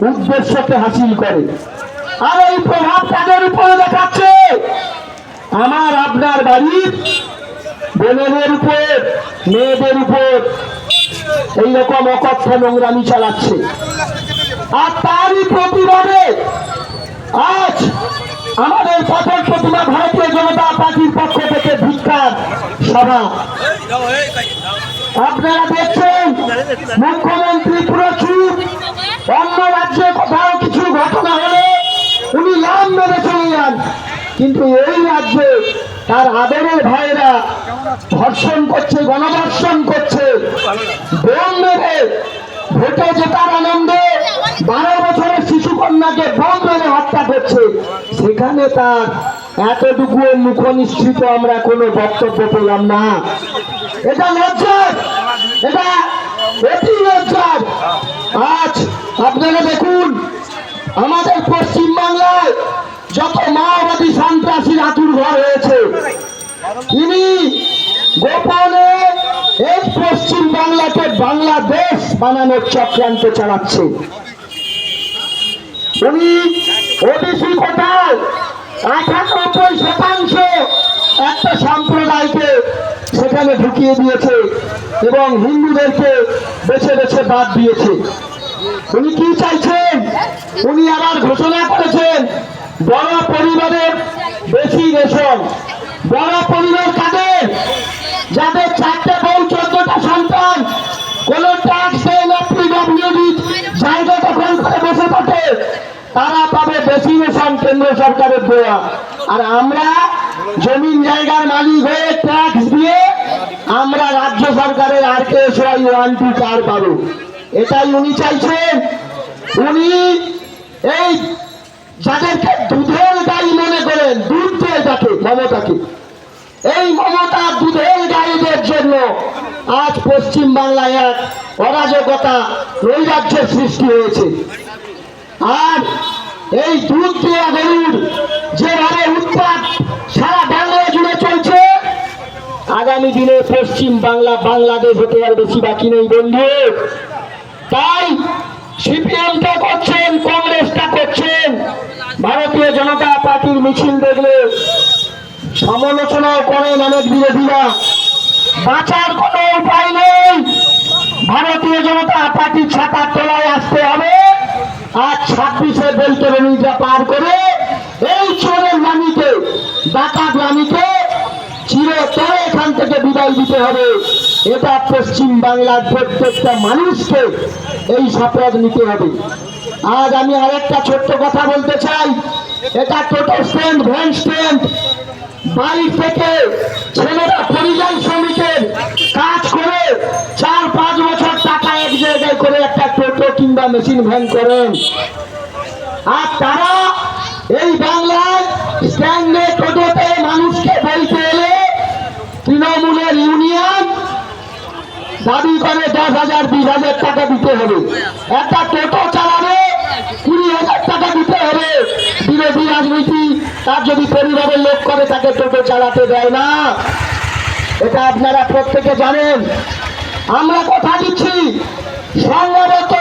উদ্দেশ্যকে হাসিল করে। আর এই প্রভাব তাদের উপরে দেখাচ্ছে আমার আপনার বাড়ির বোনেদের উপর, মেয়েদের উপর এইরকম অকথ্য নোংরামি চালাচ্ছে। আর তারই প্রতিবাদে আজ আমাদের পথের প্রতিমা ভারতীয় জনতা পার্টির পক্ষ থেকে ভিক্ষার সভা। আপনারা দেখছেন মুখ্যমন্ত্রী পুরো চুপ। অন্য রাজ্যে কোথাও কিছু ঘটনা হলে উনি লাম মেরে চলে যান, কিন্তু এই রাজ্যে তার আদরের ভাইয়েরা ধর্ষণ করছে, গণধর্ষণ করছে, বোম মেরে ভোটে জেতার আনন্দে 12 বছরের শিশু কন্যাকে বোম মেরে হত্যা করছে। সেখানে তার এতটুকু মুখ নিশ্চিত আমরা কোনো বক্তব্য পেলাম না। এটা লজ্জার, এটা অতি লজ্জার। আজ আপনারা দেখুন আমাদের পশ্চিম বাংলায় যত মাওবাদী সন্ত্রাসীর আতুর ঘর হয়েছে, তিনি গোপনে এই পশ্চিম বাংলাকে বাংলাদেশ বানানোর চক্রান্ত চালাচ্ছে। উনি ওবিসি কোটায় 98% একটা সম্প্রদায়কে সেখানে ঢুকিয়ে দিয়েছে এবং হিন্দুদেরকে বেছে বেছে বাদ দিয়েছে। উনি কি চাইছেন? উনি আবার ঘোষণা করেছেন বড় পরিবারের বেশি রেশন। বড় পরিবার কাদের? যাদের 4টে বউ 14টা সন্তান, কোন ট্যাক্স দেয় না, পিডব্লিউডি জায়গা দখল করে বসে থাকে, তারা পাবে বেশি রেশন কেন্দ্র সরকারের দেওয়া। আর আমরা জমিন জায়গার মালিক হয়ে ট্যাক্স দিয়ে আমরা রাজ্য সরকারের RKSY 1, 2 কার্ড পাবো। এটাই উনি চাইছেন। উনি এই যাদেরকে দুধের গাই মনে করেন, দুধ দেয় তাকে, মমতাকে, এই মমতার দুধের গাইদের জন্য আজ পশ্চিম বাংলায় এক অরাজকতা, নৈরাজ্যের সৃষ্টি হয়েছে। আর এই দুধ দেওয়া গরুর যেভাবে উৎপাত সারা বাংলা জুড়ে চলছে, আগামী দিনে পশ্চিম বাংলা বাংলাদেশ হতে আর বেশি বাকি নেই বন্ধু। তাই সিপিএমটা করছেন, কংগ্রেসটা করছেন, ভারতীয় জনতা পার্টির মিছিল দেখলে সমালোচনাও করেন অনেক বিরোধীরা। বাঁচার কোনো উপায় নেই, ভারতীয় জনতা পার্টির ছাতার তলায় আসতে হবে। আজ 26-এ বেলতরণীটা পার করে এই চোরের রানীকে, ডাকাত রানীকে চিরতরে এখান থেকে বিদায় দিতে হবে। এটা পশ্চিম বাংলার প্রত্যেকটা মানুষকে এই শপথ নিতে হবে। আজ আমি আরেকটা ছোট্ট কথা বলতে চাই। এটা টোটো স্ট্যান্ড, ভ্যান স্ট্যান্ড। বাড়ি থেকে ছেলেরা পরিযায়ী শ্রমিকের কাজ করে 4-5 বছর টাকা এক জায়গায় করে একটা টোটো কিংবা মেশিন ভ্যান করেন। আর তারা এই বাংলায় স্ট্যান্ডে টোটোতে মানুষকে বলতে এলে তৃণমূলের ইউনিয়ন দাবি করে 10,000, 20,000 টাকা দিতে হবে। একটা টোটো চালাবে 20,000 টাকা দিতে হবে। বিরোধী রাজনীতি, তার যদি পরিবারের লোক করে তাকে টোটো চালাতে দেয় না। এটা আপনারা প্রত্যেকে জানেন। আমরা কথা দিচ্ছি সংঘবদ্ধ